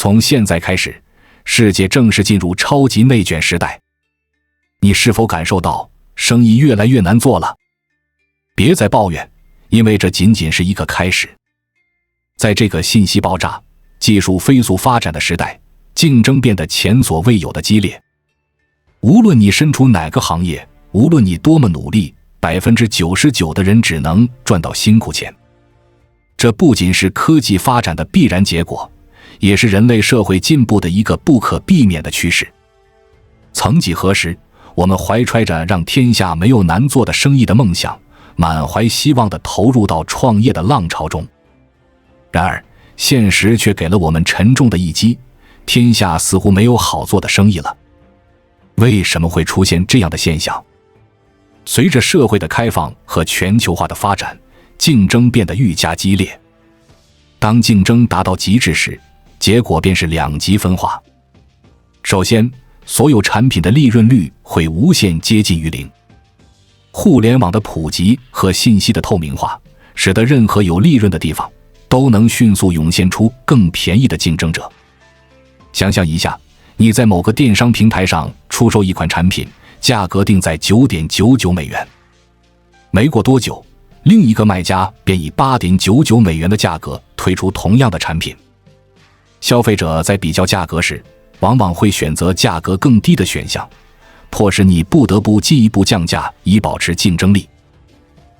从现在开始，世界正式进入超级内卷时代。你是否感受到生意越来越难做了？别再抱怨，因为这仅仅是一个开始。在这个信息爆炸、技术飞速发展的时代，竞争变得前所未有的激烈。无论你身处哪个行业，无论你多么努力，99%的人只能赚到辛苦钱。这不仅是科技发展的必然结果，也是人类社会进步的一个不可避免的趋势。曾几何时，我们怀揣着让天下没有难做的生意的梦想，满怀希望地投入到创业的浪潮中。然而，现实却给了我们沉重的一击，天下似乎没有好做的生意了。为什么会出现这样的现象？随着社会的开放和全球化的发展，竞争变得愈加激烈。当竞争达到极致时，结果便是两极分化。首先，所有产品的利润率会无限接近于零。互联网的普及和信息的透明化，使得任何有利润的地方都能迅速涌现出更便宜的竞争者。想象一下，你在某个电商平台上出售一款产品，价格定在$9.99，没过多久，另一个卖家便以$8.99的价格推出同样的产品。消费者在比较价格时，往往会选择价格更低的选项，迫使你不得不进一步降价以保持竞争力。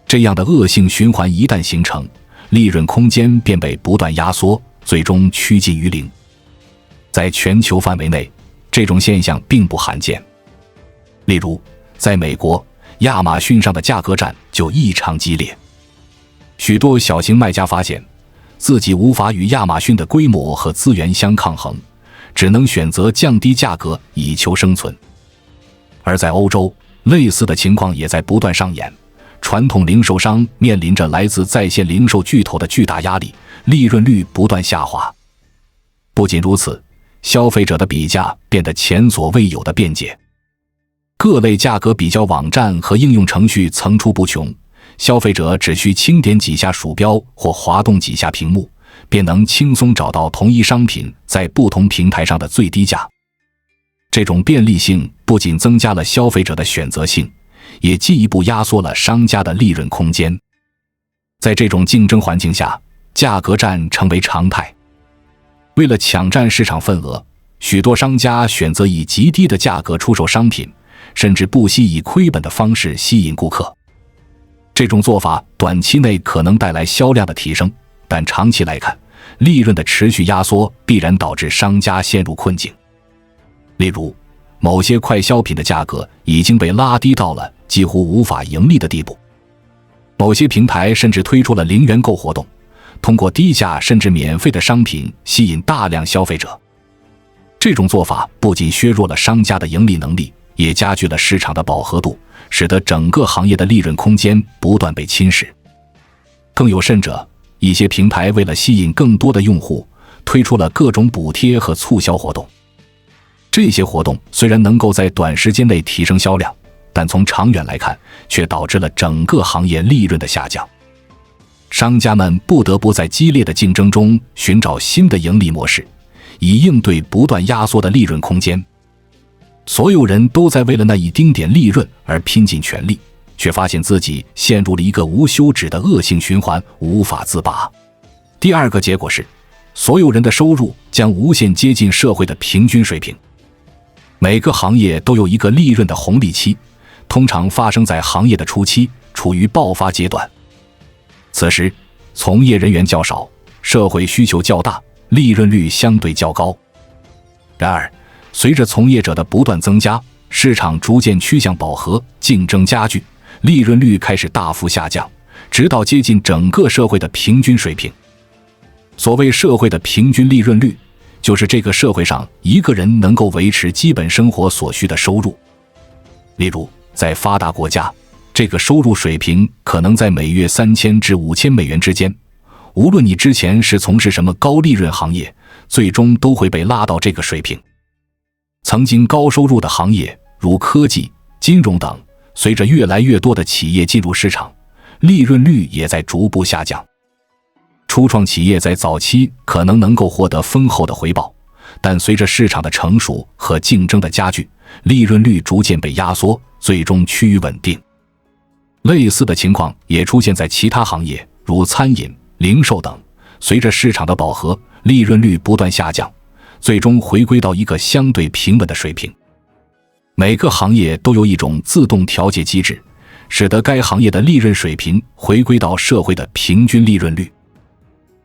这样的恶性循环一旦形成，利润空间便被不断压缩，最终趋近于零。在全球范围内，这种现象并不罕见。例如，在美国，亚马逊上的价格战就异常激烈。许多小型卖家发现，自己无法与亚马逊的规模和资源相抗衡，只能选择降低价格以求生存。而在欧洲，类似的情况也在不断上演。传统零售商面临着来自在线零售巨头的巨大压力，利润率不断下滑。不仅如此，消费者的比价变得前所未有的便捷。各类价格比较网站和应用程序层出不穷，消费者只需轻点几下鼠标或滑动几下屏幕，便能轻松找到同一商品在不同平台上的最低价。这种便利性不仅增加了消费者的选择性，也进一步压缩了商家的利润空间。在这种竞争环境下，价格战成为常态。为了抢占市场份额，许多商家选择以极低的价格出售商品，甚至不惜以亏本的方式吸引顾客。这种做法短期内可能带来销量的提升，但长期来看，利润的持续压缩必然导致商家陷入困境。例如，某些快消品的价格已经被拉低到了几乎无法盈利的地步。某些平台甚至推出了零元购活动，通过低价甚至免费的商品吸引大量消费者。这种做法不仅削弱了商家的盈利能力，也加剧了市场的饱和度，使得整个行业的利润空间不断被侵蚀。更有甚者，一些平台为了吸引更多的用户，推出了各种补贴和促销活动。这些活动虽然能够在短时间内提升销量，但从长远来看，却导致了整个行业利润的下降。商家们不得不在激烈的竞争中寻找新的盈利模式，以应对不断压缩的利润空间。所有人都在为了那一丁点利润而拼尽全力，却发现自己陷入了一个无休止的恶性循环，无法自拔。第二个结果是，所有人的收入将无限接近社会的平均水平。每个行业都有一个利润的红利期，通常发生在行业的初期，处于爆发阶段。此时，从业人员较少，社会需求较大，利润率相对较高。然而，随着从业者的不断增加，市场逐渐趋向饱和，竞争加剧，利润率开始大幅下降，直到接近整个社会的平均水平。所谓社会的平均利润率，就是这个社会上一个人能够维持基本生活所需的收入。例如，在发达国家，这个收入水平可能在每月3000至5000美元之间。无论你之前是从事什么高利润行业，最终都会被拉到这个水平。曾经高收入的行业，如科技、金融等，随着越来越多的企业进入市场，利润率也在逐步下降。初创企业在早期可能够获得丰厚的回报，但随着市场的成熟和竞争的加剧，利润率逐渐被压缩，最终趋于稳定。类似的情况也出现在其他行业，如餐饮、零售等，随着市场的饱和，利润率不断下降，最终回归到一个相对平稳的水平。每个行业都有一种自动调节机制，使得该行业的利润水平回归到社会的平均利润率。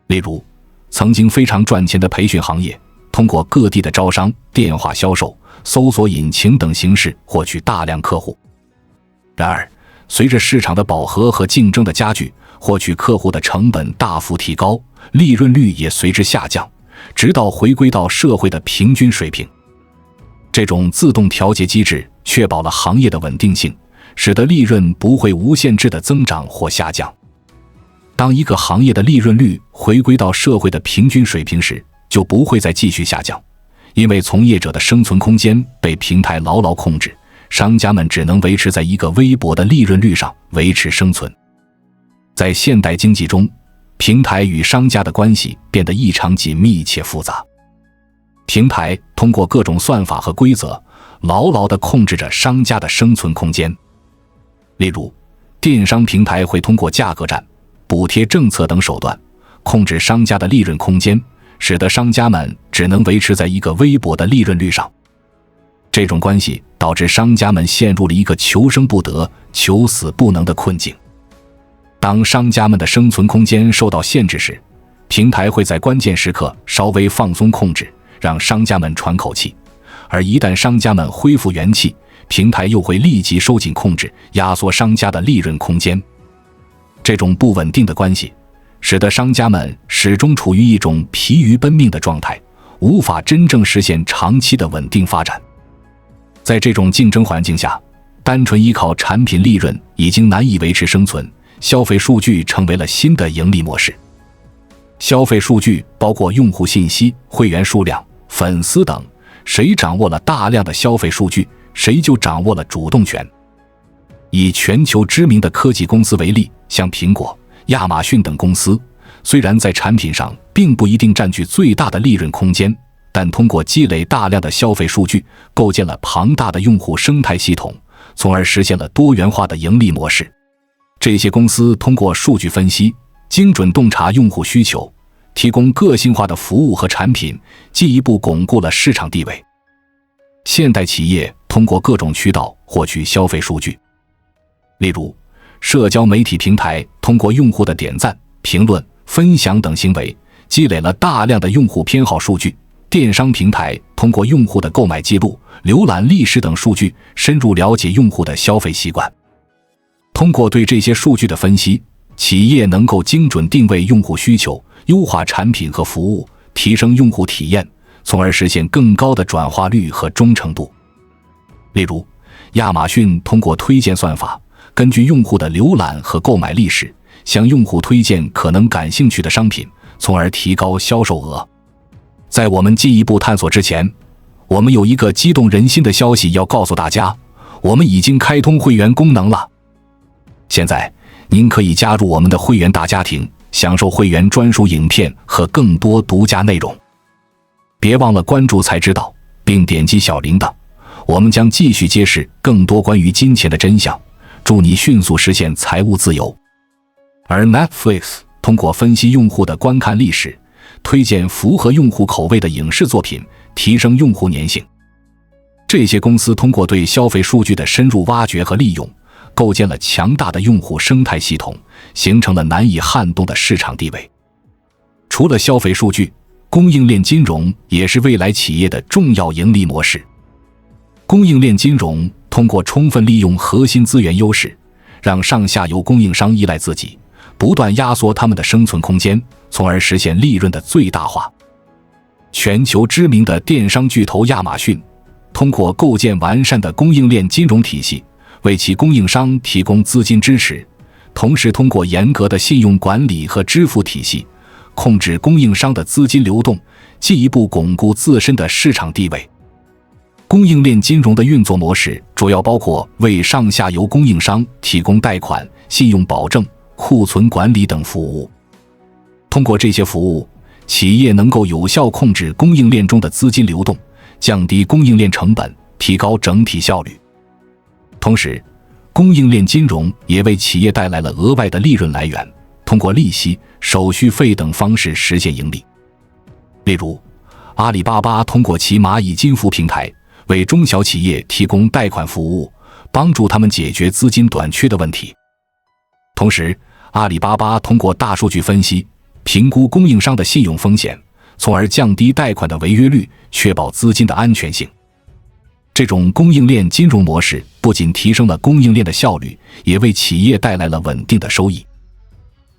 例如，曾经非常赚钱的培训行业，通过各地的招商、电话销售、搜索引擎等形式获取大量客户。然而，随着市场的饱和和竞争的加剧，获取客户的成本大幅提高，利润率也随之下降，直到回归到社会的平均水平。这种自动调节机制确保了行业的稳定性，使得利润不会无限制的增长或下降。当一个行业的利润率回归到社会的平均水平时，就不会再继续下降，因为从业者的生存空间被平台牢牢控制，商家们只能维持在一个微薄的利润率上维持生存。在现代经济中，平台与商家的关系变得异常紧密且复杂。平台通过各种算法和规则，牢牢地控制着商家的生存空间。例如，电商平台会通过价格战、补贴政策等手段，控制商家的利润空间，使得商家们只能维持在一个微薄的利润率上。这种关系导致商家们陷入了一个求生不得、求死不能的困境。当商家们的生存空间受到限制时，平台会在关键时刻稍微放松控制，让商家们喘口气，而一旦商家们恢复元气，平台又会立即收紧控制，压缩商家的利润空间。这种不稳定的关系使得商家们始终处于一种疲于奔命的状态，无法真正实现长期的稳定发展。在这种竞争环境下，单纯依靠产品利润已经难以维持生存，消费数据成为了新的盈利模式。消费数据包括用户信息、会员数量、粉丝等，谁掌握了大量的消费数据，谁就掌握了主动权。以全球知名的科技公司为例，像苹果、亚马逊等公司，虽然在产品上并不一定占据最大的利润空间，但通过积累大量的消费数据，构建了庞大的用户生态系统，从而实现了多元化的盈利模式。这些公司通过数据分析，精准洞察用户需求，提供个性化的服务和产品，进一步巩固了市场地位。现代企业通过各种渠道获取消费数据，例如社交媒体平台通过用户的点赞、评论、分享等行为，积累了大量的用户偏好数据；电商平台通过用户的购买记录、浏览历史等数据，深入了解用户的消费习惯。通过对这些数据的分析，企业能够精准定位用户需求，优化产品和服务，提升用户体验，从而实现更高的转化率和忠诚度。例如，亚马逊通过推荐算法，根据用户的浏览和购买历史，向用户推荐可能感兴趣的商品，从而提高销售额。在我们进一步探索之前，我们有一个激动人心的消息要告诉大家，我们已经开通会员功能了。现在您可以加入我们的会员大家庭，享受会员专属影片和更多独家内容。别忘了关注才知道，并点击小铃铛，我们将继续揭示更多关于金钱的真相，助你迅速实现财务自由。而 Netflix 通过分析用户的观看历史，推荐符合用户口味的影视作品，提升用户粘性。这些公司通过对消费数据的深入挖掘和利用，构建了强大的用户生态系统，形成了难以撼动的市场地位。除了消费数据，供应链金融也是未来企业的重要盈利模式。供应链金融通过充分利用核心资源优势，让上下游供应商依赖自己，不断压缩他们的生存空间，从而实现利润的最大化。全球知名的电商巨头亚马逊，通过构建完善的供应链金融体系，为其供应商提供资金支持，同时通过严格的信用管理和支付体系，控制供应商的资金流动，进一步巩固自身的市场地位。供应链金融的运作模式主要包括为上下游供应商提供贷款、信用保证、库存管理等服务。通过这些服务，企业能够有效控制供应链中的资金流动，降低供应链成本，提高整体效率。同时，供应链金融也为企业带来了额外的利润来源，通过利息、手续费等方式实现盈利。例如，阿里巴巴通过其蚂蚁金服平台为中小企业提供贷款服务，帮助他们解决资金短缺的问题。同时，阿里巴巴通过大数据分析，评估供应商的信用风险，从而降低贷款的违约率，确保资金的安全性。这种供应链金融模式不仅提升了供应链的效率，也为企业带来了稳定的收益。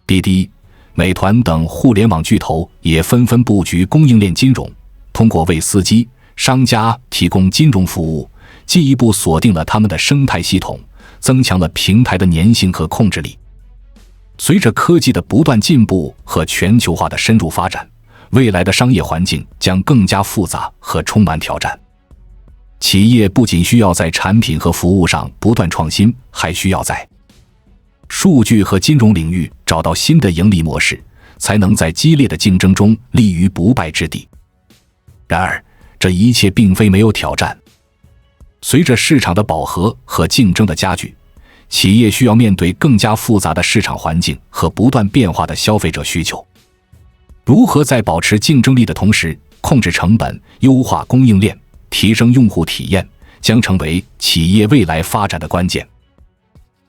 滴滴、美团等互联网巨头也纷纷布局供应链金融，通过为司机、商家提供金融服务，进一步锁定了他们的生态系统，增强了平台的粘性和控制力。随着科技的不断进步和全球化的深入发展，未来的商业环境将更加复杂和充满挑战。企业不仅需要在产品和服务上不断创新，还需要在数据和金融领域找到新的盈利模式，才能在激烈的竞争中立于不败之地。然而，这一切并非没有挑战。随着市场的饱和和竞争的加剧，企业需要面对更加复杂的市场环境和不断变化的消费者需求。如何在保持竞争力的同时，控制成本、优化供应链、提升用户体验，将成为企业未来发展的关键。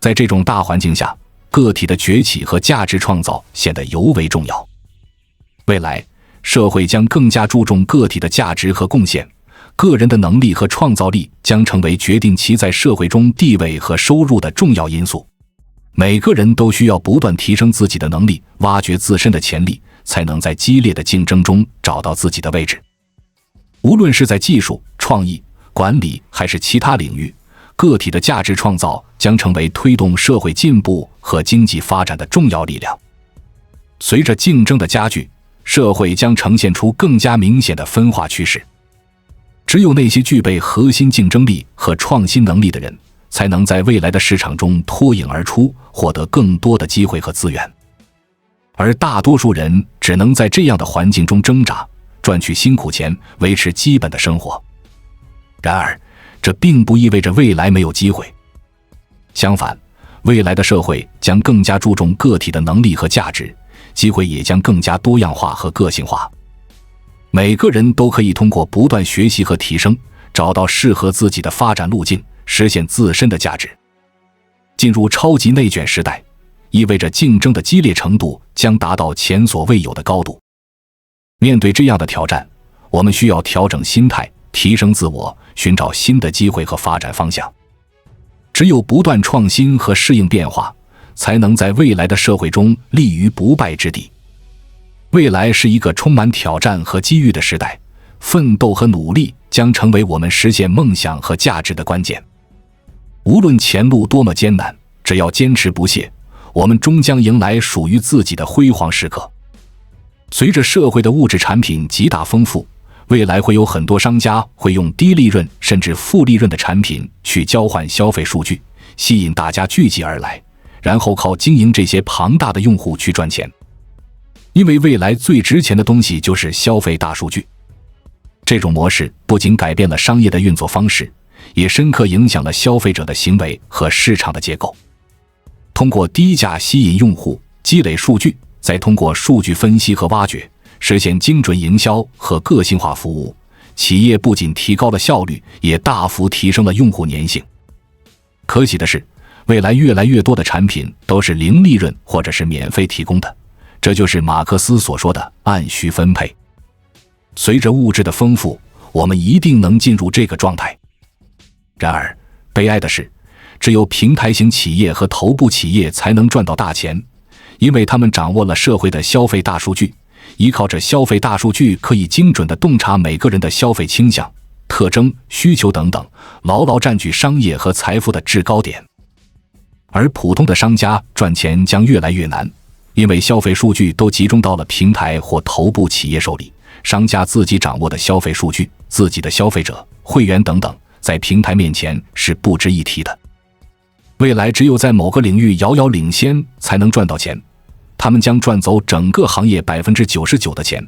在这种大环境下，个体的崛起和价值创造显得尤为重要。未来，社会将更加注重个体的价值和贡献，个人的能力和创造力将成为决定其在社会中地位和收入的重要因素。每个人都需要不断提升自己的能力，挖掘自身的潜力，才能在激烈的竞争中找到自己的位置。无论是在技术、创意、管理还是其他领域，个体的价值创造将成为推动社会进步和经济发展的重要力量。随着竞争的加剧，社会将呈现出更加明显的分化趋势。只有那些具备核心竞争力和创新能力的人，才能在未来的市场中脱颖而出，获得更多的机会和资源。而大多数人只能在这样的环境中挣扎，赚取辛苦钱，维持基本的生活。然而，这并不意味着未来没有机会。相反，未来的社会将更加注重个体的能力和价值，机会也将更加多样化和个性化。每个人都可以通过不断学习和提升，找到适合自己的发展路径，实现自身的价值。进入超级内卷时代，意味着竞争的激烈程度将达到前所未有的高度。面对这样的挑战，我们需要调整心态，提升自我，寻找新的机会和发展方向。只有不断创新和适应变化，才能在未来的社会中立于不败之地。未来是一个充满挑战和机遇的时代，奋斗和努力将成为我们实现梦想和价值的关键。无论前路多么艰难，只要坚持不懈，我们终将迎来属于自己的辉煌时刻。随着社会的物质产品极大丰富，未来会有很多商家会用低利润甚至负利润的产品去交换消费数据，吸引大家聚集而来，然后靠经营这些庞大的用户去赚钱。因为未来最值钱的东西就是消费大数据。这种模式不仅改变了商业的运作方式，也深刻影响了消费者的行为和市场的结构。通过低价吸引用户，积累数据，再通过数据分析和挖掘，实现精准营销和个性化服务，企业不仅提高了效率，也大幅提升了用户粘性。可喜的是，未来越来越多的产品都是零利润或者是免费提供的，这就是马克思所说的按需分配。随着物质的丰富，我们一定能进入这个状态。然而，悲哀的是，只有平台型企业和头部企业才能赚到大钱，因为他们掌握了社会的消费大数据，依靠着消费大数据可以精准地洞察每个人的消费倾向、特征、需求等等，牢牢占据商业和财富的制高点。而普通的商家赚钱将越来越难，因为消费数据都集中到了平台或头部企业手里，商家自己掌握的消费数据、自己的消费者、会员等等，在平台面前是不值一提的。未来只有在某个领域遥遥领先，才能赚到钱。他们将赚走整个行业 99% 的钱，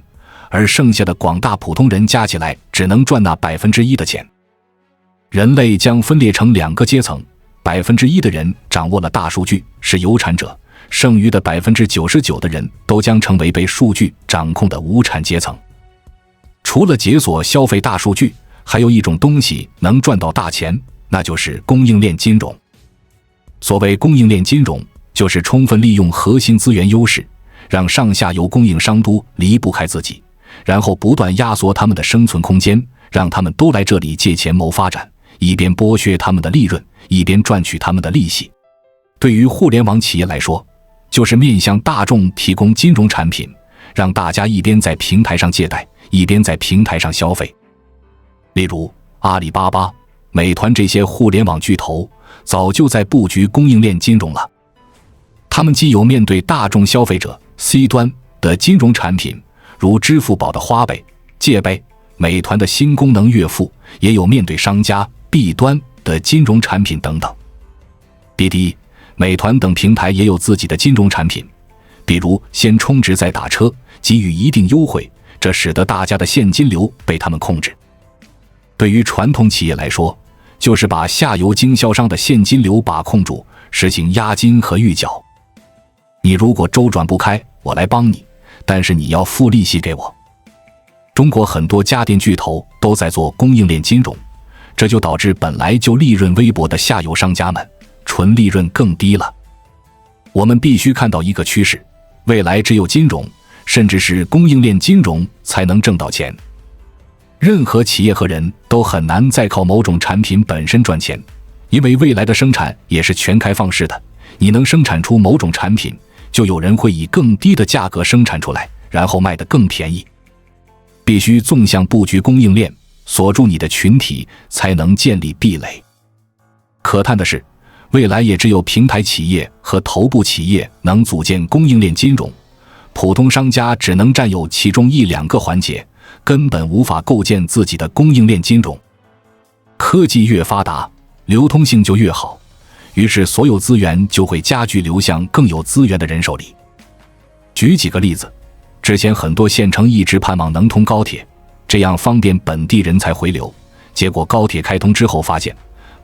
而剩下的广大普通人加起来只能赚那1%的钱。人类将分裂成2个阶层，1%的人掌握了大数据，是有产者，剩余的99%的人都将成为被数据掌控的无产阶层。除了解锁消费大数据，还有一种东西能赚到大钱，那就是供应链金融。所谓供应链金融，就是充分利用核心资源优势，让上下游供应商都离不开自己，然后不断压缩他们的生存空间，让他们都来这里借钱谋发展，一边剥削他们的利润，一边赚取他们的利息。对于互联网企业来说，就是面向大众提供金融产品，让大家一边在平台上借贷，一边在平台上消费。例如阿里巴巴、美团这些互联网巨头早就在布局供应链金融了。他们既有面对大众消费者 C 端的金融产品，如支付宝的花呗、借呗，美团的新功能月付，也有面对商家 B 端的金融产品等等。滴滴、美团等平台也有自己的金融产品，比如先充值再打车，给予一定优惠，这使得大家的现金流被他们控制。对于传统企业来说，就是把下游经销商的现金流把控住，实行押金和预缴。你如果周转不开，我来帮你，但是你要付利息给我。中国很多家电巨头都在做供应链金融，这就导致本来就利润微薄的下游商家们纯利润更低了。我们必须看到一个趋势，未来只有金融，甚至是供应链金融才能挣到钱。任何企业和人都很难再靠某种产品本身赚钱，因为未来的生产也是全开放式的，你能生产出某种产品，就有人会以更低的价格生产出来，然后卖得更便宜。必须纵向布局供应链，锁住你的群体，才能建立壁垒。可叹的是，未来也只有平台企业和头部企业能组建供应链金融，普通商家只能占有其中1-2个环节，根本无法构建自己的供应链金融。科技越发达，流通性就越好，于是所有资源就会加剧流向更有资源的人手里。举几个例子，之前很多县城一直盼望能通高铁，这样方便本地人才回流，结果高铁开通之后发现，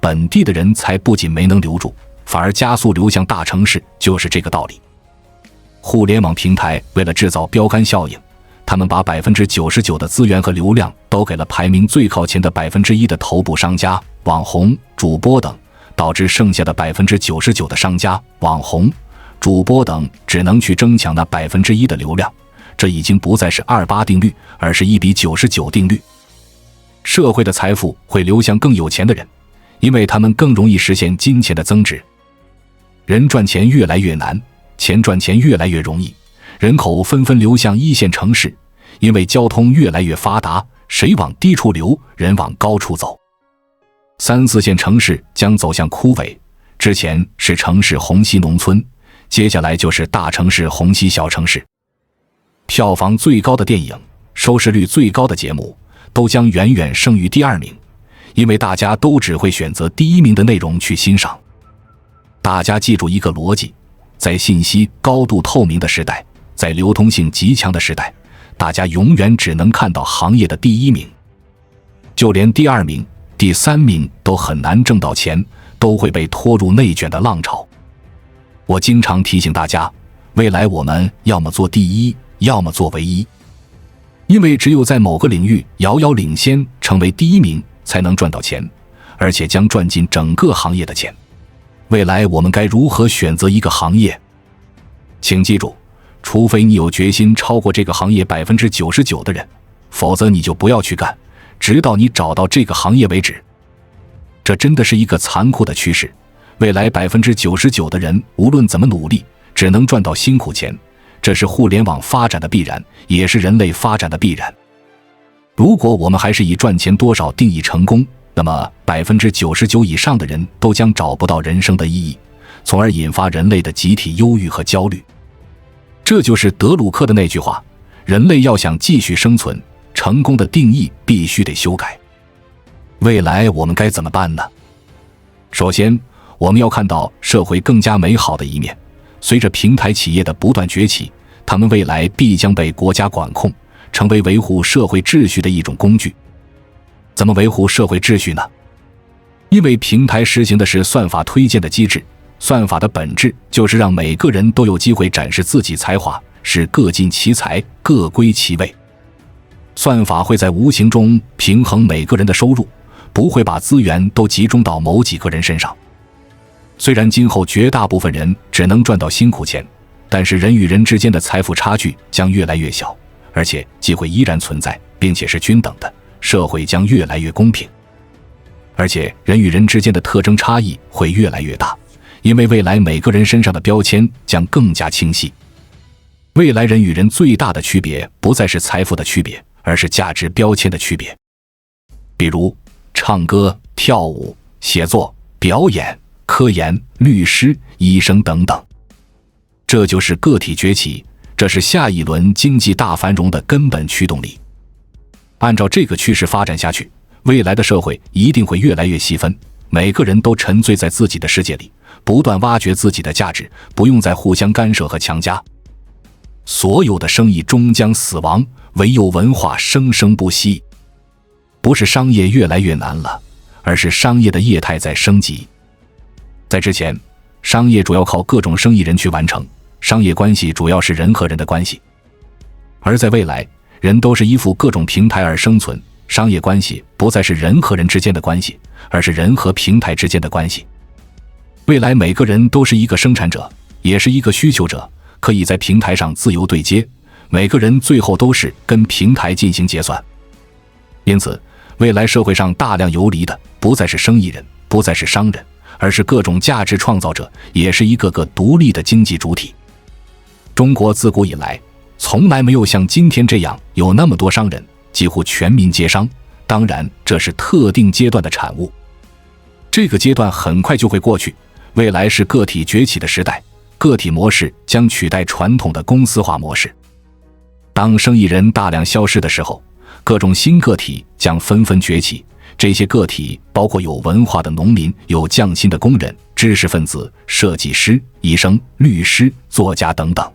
本地的人才不仅没能留住，反而加速流向大城市，就是这个道理。互联网平台为了制造标杆效应，他们把99%的资源和流量都给了排名最靠前的1%的头部商家、网红、主播等，导致剩下的99%的商家、网红、主播等只能去争抢那1%的流量。这已经不再是28定律，而是1比99定律。社会的财富会流向更有钱的人，因为他们更容易实现金钱的增值。人赚钱越来越难，钱赚钱越来越容易，人口纷纷流向1线城市，因为交通越来越发达，水往低处流，人往高处走。3、4线城市将走向枯萎，之前是城市虹吸农村，接下来就是大城市虹吸小城市。票房最高的电影，收视率最高的节目，都将远远胜于第2名，因为大家都只会选择第1名的内容去欣赏。大家记住一个逻辑，在信息高度透明的时代，在流通性极强的时代，大家永远只能看到行业的第1名，就连第2名、第3名都很难挣到钱，都会被拖入内卷的浪潮。我经常提醒大家，未来我们要么做第1，要么做唯一，因为只有在某个领域遥遥领先，成为第1名，才能赚到钱，而且将赚进整个行业的钱。未来我们该如何选择一个行业？请记住，除非你有决心超过这个行业99%的人，否则你就不要去干，直到你找到这个行业为止。这真的是一个残酷的趋势，未来99%的人无论怎么努力，只能赚到辛苦钱，这是互联网发展的必然，也是人类发展的必然。如果我们还是以赚钱多少定义成功，那么99%以上的人都将找不到人生的意义，从而引发人类的集体忧郁和焦虑。这就是德鲁克的那句话，人类要想继续生存，成功的定义必须得修改。未来我们该怎么办呢？首先，我们要看到社会更加美好的一面。随着平台企业的不断崛起，他们未来必将被国家管控，成为维护社会秩序的一种工具。怎么维护社会秩序呢？因为平台实行的是算法推荐的机制，算法的本质就是让每个人都有机会展示自己才华，是各尽其才，各归其位。算法会在无形中平衡每个人的收入，不会把资源都集中到某几个人身上。虽然今后绝大部分人只能赚到辛苦钱，但是人与人之间的财富差距将越来越小，而且机会依然存在，并且是均等的，社会将越来越公平。而且人与人之间的特征差异会越来越大，因为未来每个人身上的标签将更加清晰。未来人与人最大的区别不再是财富的区别，而是价值标签的区别。比如唱歌、跳舞、写作、表演、科研、律师、医生等等。这就是个体崛起，这是下一轮经济大繁荣的根本驱动力。按照这个趋势发展下去，未来的社会一定会越来越细分，每个人都沉醉在自己的世界里，不断挖掘自己的价值，不用再互相干涉和强加。所有的生意终将死亡，唯有文化生生不息。不是商业越来越难了，而是商业的业态在升级。在之前，商业主要靠各种生意人去完成，商业关系主要是人和人的关系。而在未来，人都是依附各种平台而生存，商业关系不再是人和人之间的关系，而是人和平台之间的关系。未来每个人都是一个生产者，也是一个需求者，可以在平台上自由对接，每个人最后都是跟平台进行结算。因此，未来社会上大量游离的不再是生意人，不再是商人，而是各种价值创造者，也是一个个独立的经济主体。中国自古以来从来没有像今天这样有那么多商人，几乎全民皆商，当然这是特定阶段的产物。这个阶段很快就会过去，未来是个体崛起的时代，个体模式将取代传统的公司化模式。当生意人大量消失的时候，各种新个体将纷纷崛起，这些个体包括有文化的农民，有匠心的工人，知识分子、设计师、医生、律师、作家等等。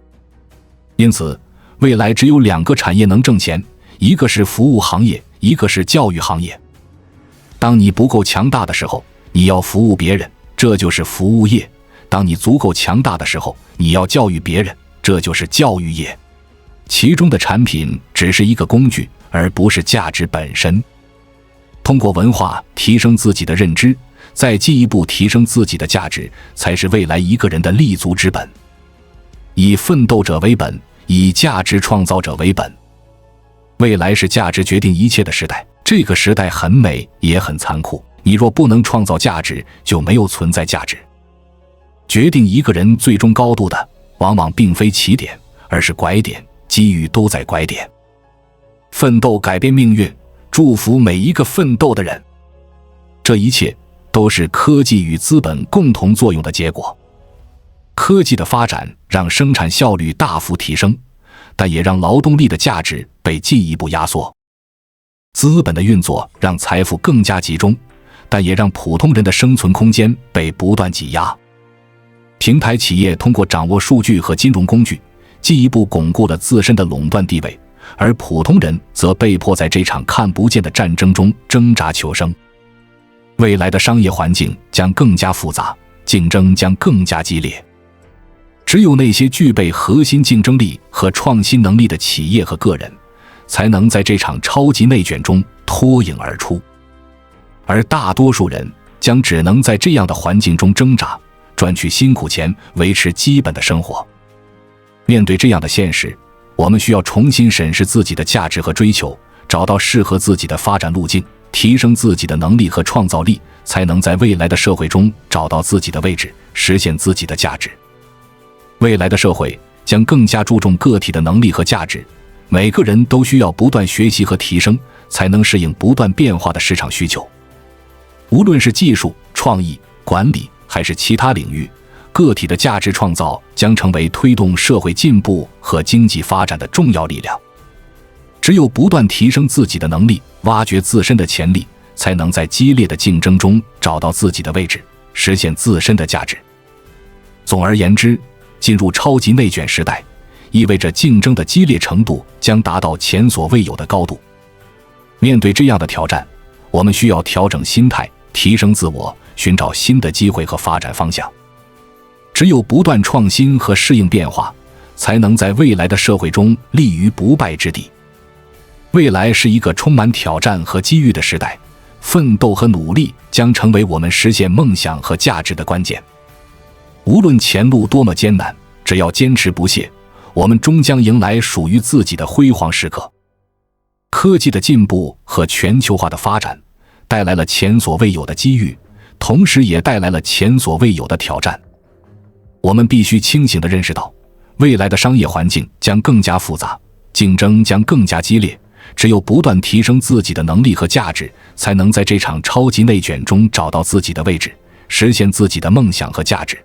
因此，未来只有两个产业能挣钱，一个是服务行业，一个是教育行业。当你不够强大的时候，你要服务别人，这就是服务业；当你足够强大的时候，你要教育别人，这就是教育业。其中的产品只是一个工具，而不是价值本身。通过文化提升自己的认知，再进一步提升自己的价值，才是未来一个人的立足之本。以奋斗者为本，以价值创造者为本。未来是价值决定一切的时代，这个时代很美也很残酷，你若不能创造价值，就没有存在价值。决定一个人最终高度的，往往并非起点，而是拐点，机遇都在拐点。奋斗改变命运，祝福每一个奋斗的人。这一切都是科技与资本共同作用的结果。科技的发展让生产效率大幅提升，但也让劳动力的价值被进一步压缩。资本的运作让财富更加集中，但也让普通人的生存空间被不断挤压。平台企业通过掌握数据和金融工具，进一步巩固了自身的垄断地位，而普通人则被迫在这场看不见的战争中挣扎求生。未来的商业环境将更加复杂，竞争将更加激烈。只有那些具备核心竞争力和创新能力的企业和个人，才能在这场超级内卷中脱颖而出。而大多数人将只能在这样的环境中挣扎，赚取辛苦钱，维持基本的生活。面对这样的现实，我们需要重新审视自己的价值和追求，找到适合自己的发展路径，提升自己的能力和创造力，才能在未来的社会中找到自己的位置，实现自己的价值。未来的社会将更加注重个体的能力和价值，每个人都需要不断学习和提升，才能适应不断变化的市场需求。无论是技术、创意、管理还是其他领域，个体的价值创造将成为推动社会进步和经济发展的重要力量。只有不断提升自己的能力，挖掘自身的潜力，才能在激烈的竞争中找到自己的位置，实现自身的价值。总而言之，进入超级内卷时代，意味着竞争的激烈程度将达到前所未有的高度。面对这样的挑战，我们需要调整心态，提升自我，寻找新的机会和发展方向。只有不断创新和适应变化，才能在未来的社会中立于不败之地。未来是一个充满挑战和机遇的时代，奋斗和努力将成为我们实现梦想和价值的关键。无论前路多么艰难，只要坚持不懈，我们终将迎来属于自己的辉煌时刻。科技的进步和全球化的发展带来了前所未有的机遇，同时也带来了前所未有的挑战。我们必须清醒地认识到，未来的商业环境将更加复杂，竞争将更加激烈，只有不断提升自己的能力和价值，才能在这场超级内卷中找到自己的位置，实现自己的梦想和价值。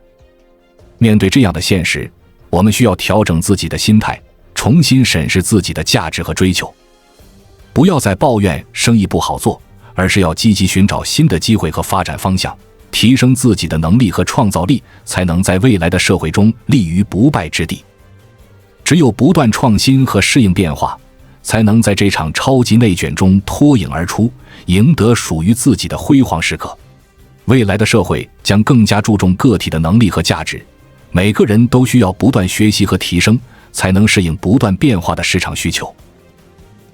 面对这样的现实，我们需要调整自己的心态，重新审视自己的价值和追求。不要再抱怨生意不好做，而是要积极寻找新的机会和发展方向，提升自己的能力和创造力，才能在未来的社会中立于不败之地。只有不断创新和适应变化，才能在这场超级内卷中脱颖而出，赢得属于自己的辉煌时刻。未来的社会将更加注重个体的能力和价值，每个人都需要不断学习和提升，才能适应不断变化的市场需求。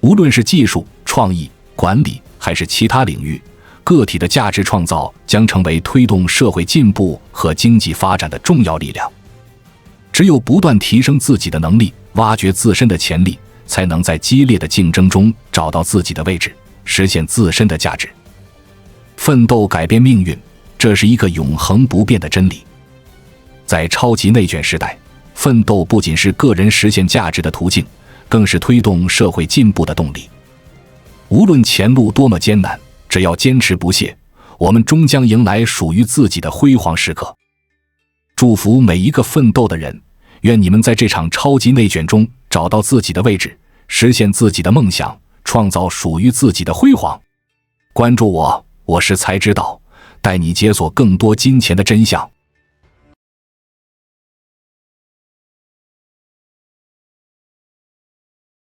无论是技术、创意、管理还是其他领域，个体的价值创造将成为推动社会进步和经济发展的重要力量。只有不断提升自己的能力，挖掘自身的潜力，才能在激烈的竞争中找到自己的位置，实现自身的价值。奋斗改变命运，这是一个永恒不变的真理。在超级内卷时代，奋斗不仅是个人实现价值的途径，更是推动社会进步的动力。无论前路多么艰难，只要坚持不懈，我们终将迎来属于自己的辉煌时刻。祝福每一个奋斗的人，愿你们在这场超级内卷中找到自己的位置，实现自己的梦想，创造属于自己的辉煌。关注我，我是才知道，带你解锁更多金钱的真相。